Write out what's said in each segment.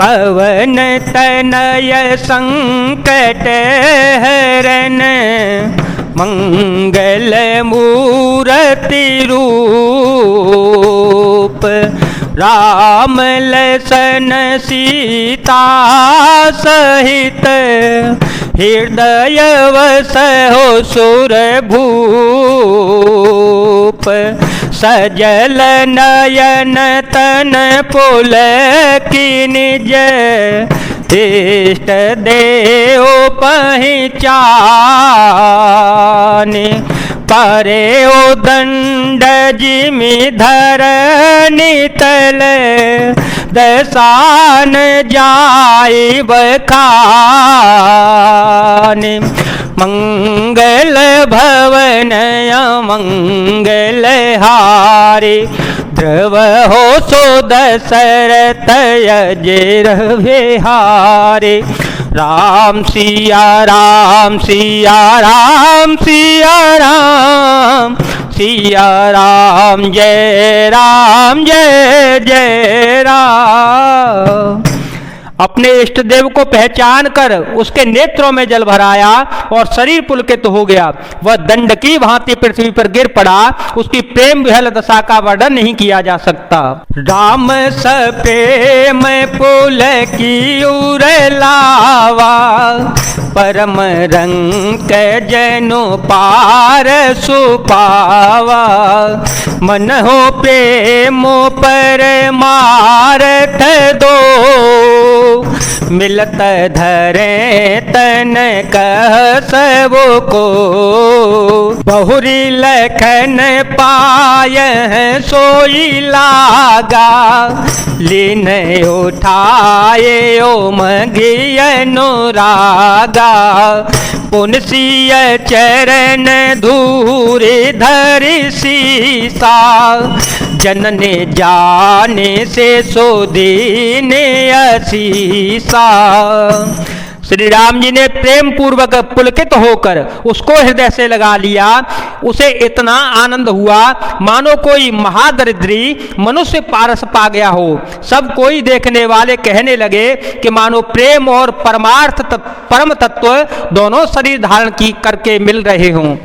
पवन तनय संकट हरन मंगल मूर्ति रूप राम लसन सीता सहित हृदय वसहो सुर भूप सजल नयन तन पुलकी निज इष्ट देव पहचान परे ओ दंड जिमि धरनी तल दसान जाय बखान मंगल भवन मंगल हारे ध्रुव हो सो दशरथ अजर विहारे राम सिया राम सिया राम सिया राम सिया राम जय जय राम। अपने इष्ट देव को पहचान कर उसके नेत्रों में जल भराया और शरीर पुलकित हो गया। वह दंड की भांति पृथ्वी पर गिर पड़ा। उसकी प्रेम विहल दशा का वर्णन नहीं किया जा सकता। राम स प्रेम पुलकिउर लावा परम रंग जनु पार सुपावा मन हो प्रेम परमार्थ दो मिलत धरे तन कह सब को बहुरी लखन पाय सोई लागा लीन उठाए ओ मगिय अनुरागा पुनसिय चरण धूरे धरि सीसा जनने जाने से सो दीने असीसा। श्री राम जी ने प्रेम पूर्वक पुलकित होकर उसको हृदय से लगा लिया। उसे इतना आनंद हुआ मानो कोई महादरिद्री मनुष्य पारस पा गया हो। सब कोई देखने वाले कहने लगे कि मानो प्रेम और परमार्थ परम तत्व दोनों शरीर धारण की करके मिल रहे हों।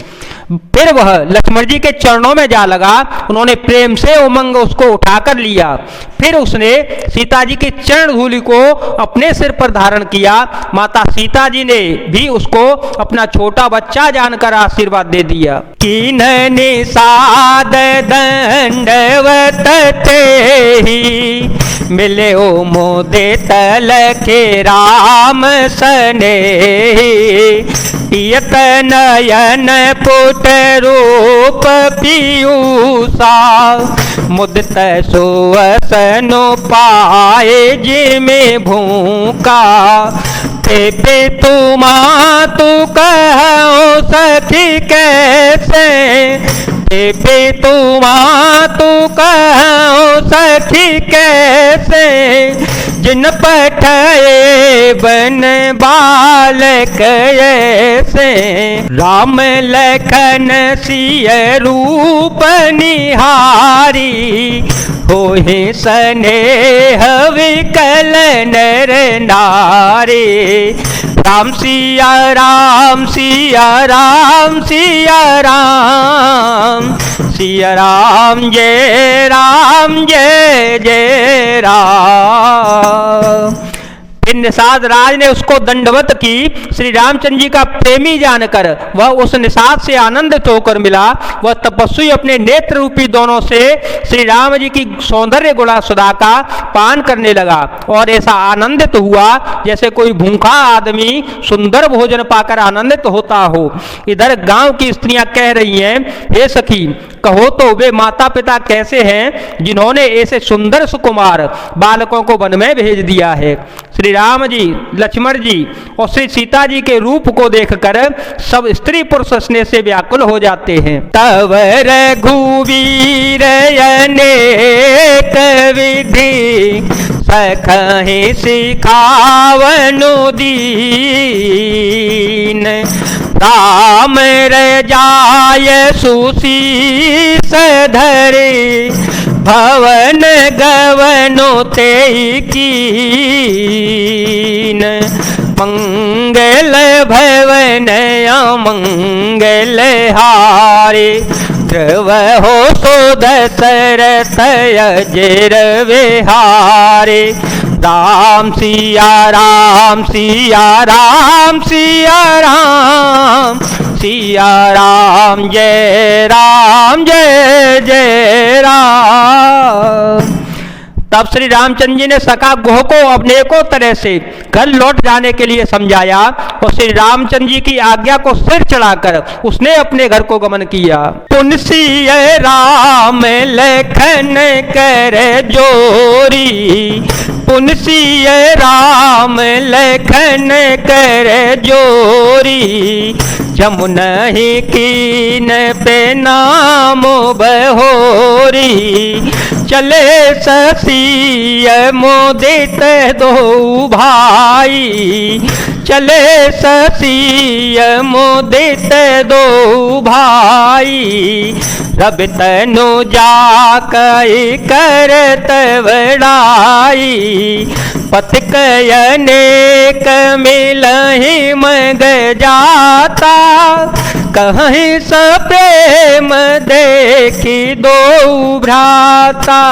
फिर वह लक्ष्मण जी के चरणों में जा लगा। उन्होंने प्रेम से उमंग उसको उठाकर लिया। फिर उसने सीता जी की चरण धूलि को अपने सिर पर धारण किया। माता सीता जी ने भी उसको अपना छोटा बच्चा जानकर आशीर्वाद दे दिया। कीन निषाद दंडवत तेहि मिले ओ मोदे तल के राम सनेहि पियत नयन पुट रूप पीयूषा मुदित सुवसनु पाए जिमे भूखा पे तुमा तू कहो सखी कैसे पे तुमा तू कहो सखी कैसे जिन पठाए बन बालक ऐसे राम लखन सिय रूप निहारी होहि स्नेह विकल नर नारी राम सिया राम सिया राम सिया राम सिया राम जय जय राम। फिर निषाद राज ने उसको दंडवत की। श्री रामचंद्र जी का प्रेमी जानकर वह उस निषाद से आनंदित होकर मिला। वह तपस्वी अपने नेत्र रूपी दोनों से श्री राम जी की सौंदर्य गुणा सुधा का पान करने लगा और ऐसा आनंदित हुआ जैसे कोई भूखा आदमी सुंदर भोजन पाकर आनंदित होता हो। इधर गांव की स्त्रियां कह रही हैं, हे सखी कहो तो वे माता पिता कैसे हैं जिन्होंने ऐसे सुंदर सुकुमार बालकों को वन में भेज दिया है। श्री राम जी, लक्ष्मण जी और श्री सीता जी के रूप को देखकर सब स्त्री पुरुष स्नेह से व्याकुल हो जाते हैं। तव रघुवीर अनेक विधि सखहि सिखावनु दीन राम रजाय सुशीस धरे भवन गवनो तेहि कीन भवन अमंगल हारे। ध्रुव हो सो दशरथ अजर विहारे। राम सिया राम सिया राम सिया राम सिया राम जय जय राम। तब श्री रामचंद्र जी ने सखा गुह को अनेकों तरह से घर लौट जाने के लिए समझाया और श्री रामचंद्र जी की आज्ञा को सिर चढ़ाकर उसने अपने घर को गमन किया। पुनसिय राम लखन कर जोरी। पुनसिय राम लखन कर जोरी। जमुनहि कीन पे नाम बहोरी। चले ससिय मोदित दो भाई। चले ससिय मोदित दो भाई। रब तनु जाकई करत बड़ाई। पथिक अनेक मिलहि मग जाता। कहीं स प्रेम देखी दो भ्राता।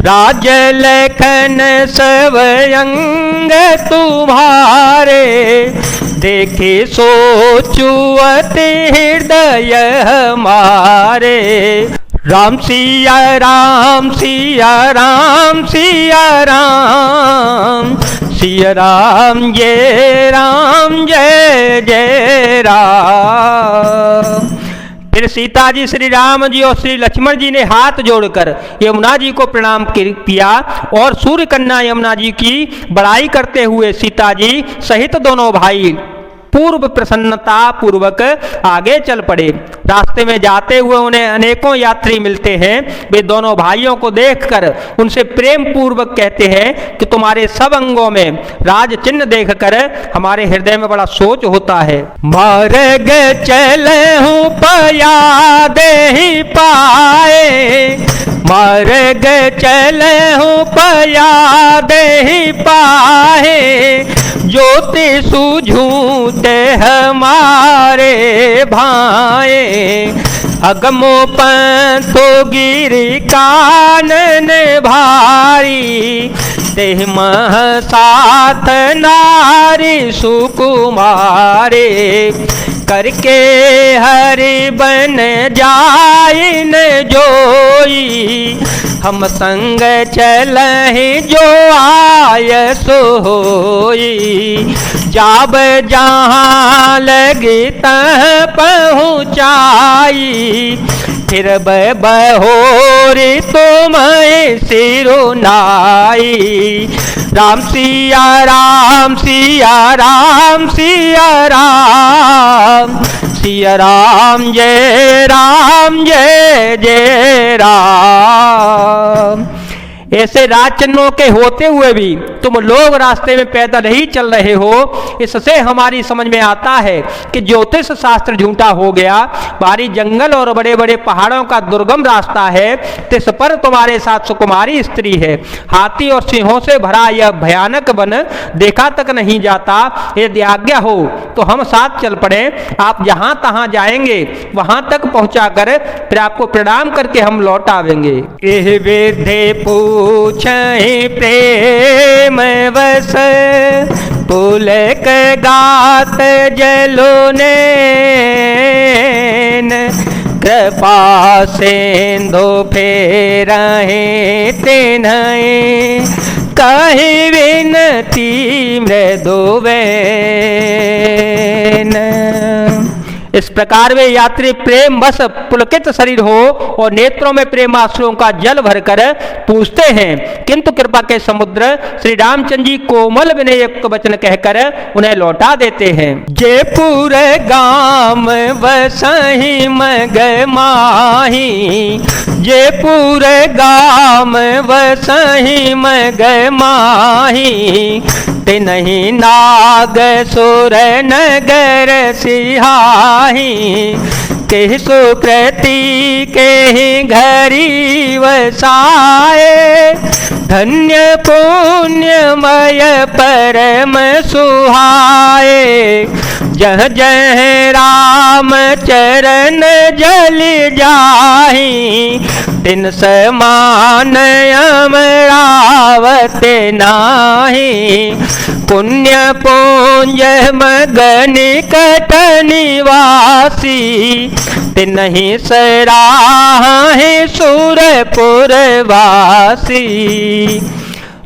राज लखन सब अंग तुम्हारे। देखे सोचु अति हृदय हमारे। राम सिया राम सिया राम सिया राम सिया राम जय जय राम। फिर सीता जी, श्री राम जी और श्री लक्ष्मण जी ने हाथ जोड़कर यमुना जी को प्रणाम किया और सूर्य कन्या यमुना जी की बड़ाई करते हुए सीता जी सहित दोनों भाई पूर्व प्रसन्नता पूर्वक आगे चल पड़े। रास्ते में जाते हुए उन्हें अनेकों यात्री मिलते हैं। वे दोनों भाइयों को देखकर उनसे प्रेम पूर्वक कहते हैं कि तुम्हारे सब अंगों में राज चिन्ह देखकर हमारे हृदय में बड़ा सोच होता है। मार्ग चलहूं पया देहि पाए। मार्ग चलहूं पया देहि पाए। ज्योति सूझूं ते हमारे भाए। अगमो पंथो गिरि कानन भारी। तेह मह साथ नारी सुकुमारे। करके हरि बन जाइन जोई। हम संग चलहि जो आय सोई। जाब जहाँ लगी तह पहुँचाई। फिर बहोरी तुम्हें सिरुनाई। राम सिया राम सिया राम सिया राम सिया राम जय जय राम। ऐसे राजचन्नों के होते हुए भी तुम लोग रास्ते में पैदल ही चल रहे हो। इससे हमारी समझ में आता है कि ज्योतिष शास्त्र झूठा हो गया। भारी जंगल और बड़े बड़े पहाड़ों का दुर्गम रास्ता है। तिस पर तुम्हारे साथ सुकुमारी स्त्री है। हाथी और सिंहों से भरा यह भयानक वन देखा तक नहीं जाता। यदि आज्ञा हो तो हम साथ चल पड़े। आप जहां तहां जाएंगे वहां तक पहुंचाकर फिर आपको प्रणाम करके हम लौट आवेंगे। एह वेदे पूछहि प्रेम वस। पुलक गात जलो नैन। कृपा सिंधु फेरहि तिन्हि। कहि विनती मृदुवैन। इस प्रकार वे यात्री प्रेम बस पुलकित शरीर हो और नेत्रों में प्रेमाश्रुओं का जल भरकर पूछते हैं, किंतु कृपा के समुद्र श्री रामचंद्र जी कोमल विनय वचन कहकर उन्हें लौटा देते हैं। जयपुर गाम वसहि मग माही। जयपुर गाम वसहि मग माही। तिन्हि नाग सुर नगर सिहाही। केहि सुकृति केहि घरी वसाए। धन्य पुण्यमय परम सुहाए। जह जह राम चरण जल जाहि, तिन समान अमरावत नाहि। पुण्य पुंज मगन कट निवासी, तिन्हि सराहे सुरपुर वासी।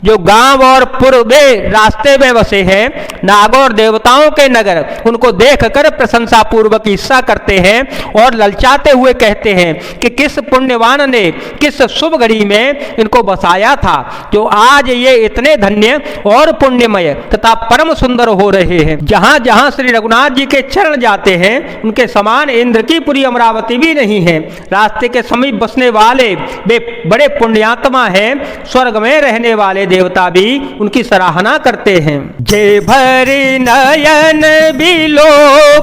जो गांव और पूर्वे रास्ते में बसे हैं, नागौर देवताओं के नगर, उनको देखकर प्रशंसा पूर्वक ईर्ष्या करते हैं और ललचाते हुए कहते हैं कि किस पुण्यवान ने किस शुभ घड़ी में इनको बसाया था, जो आज ये इतने धन्य और पुण्यमय तथा परम सुंदर हो रहे हैं। जहां जहां श्री रघुनाथ जी के चरण जाते हैं, उनके समान इंद्र की पुरी अमरावती भी नहीं है। रास्ते के समीप बसने वाले वे बड़े पुण्यात्मा हैं, स्वर्ग में रहने वाले देवता भी उनकी सराहना करते हैं। जय भरी नयन बिलो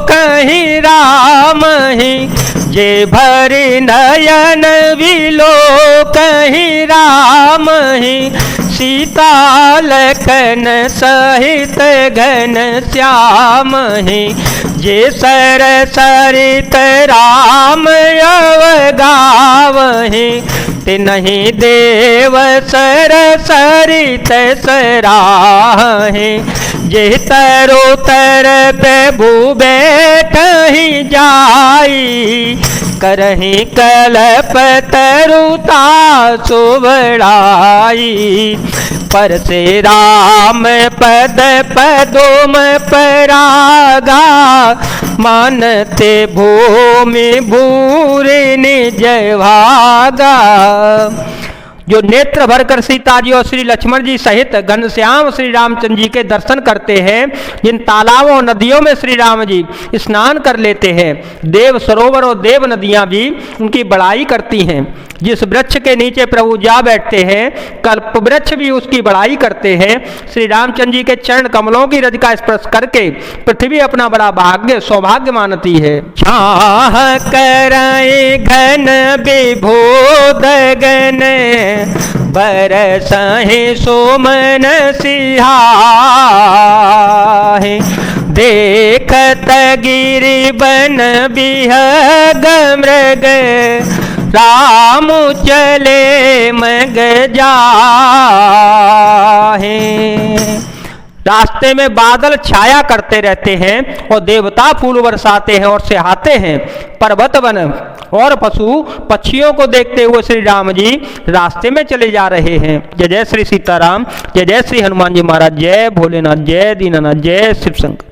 कहीं राम ही, जय भरी नयन बिलो कहीं राम ही। सीता लखन सहित घन श्याम ही, जे सर सरित राम अवगावहि। तिन्हि देव सर सरित सराहि, जे तरो तर पे भूबैठहि जाई। करहि कलप तरुता सुबड़ाई, पर से राम पद पदोम परागा। मानते भूमि भूरि निज भागा। जो नेत्र भरकर सीता जी और श्री लक्ष्मण जी सहित घनश्याम श्री रामचंद्र जी के दर्शन करते हैं, जिन तालाबों और नदियों में श्री राम जी स्नान कर लेते हैं, देव सरोवर और देव नदियां भी उनकी बड़ाई करती हैं। जिस वृक्ष के नीचे प्रभु जा बैठते हैं, कल्प वृक्ष भी उसकी बड़ाई करते हैं। श्री रामचंद्र जी के चरण कमलों की रज का स्पर्श करके पृथ्वी अपना बड़ा भाग्य सौभाग्य मानती है। छाह कराए घन विभोद गन, बरसहि सोमन सिहाहि। देखत गिरि बन बिहग मृग, राम चले मग जाहे। रास्ते में बादल छाया करते रहते हैं और देवता फूल बरसाते हैं और सिहाते हैं। पर्वत वन और पशु पक्षियों को देखते हुए श्री राम जी रास्ते में चले जा रहे हैं। जय जय श्री सीताराम, जय जय श्री हनुमान जी महाराज, जय भोलेनाथ, जय दीनानाथ, जय शिव शंकर।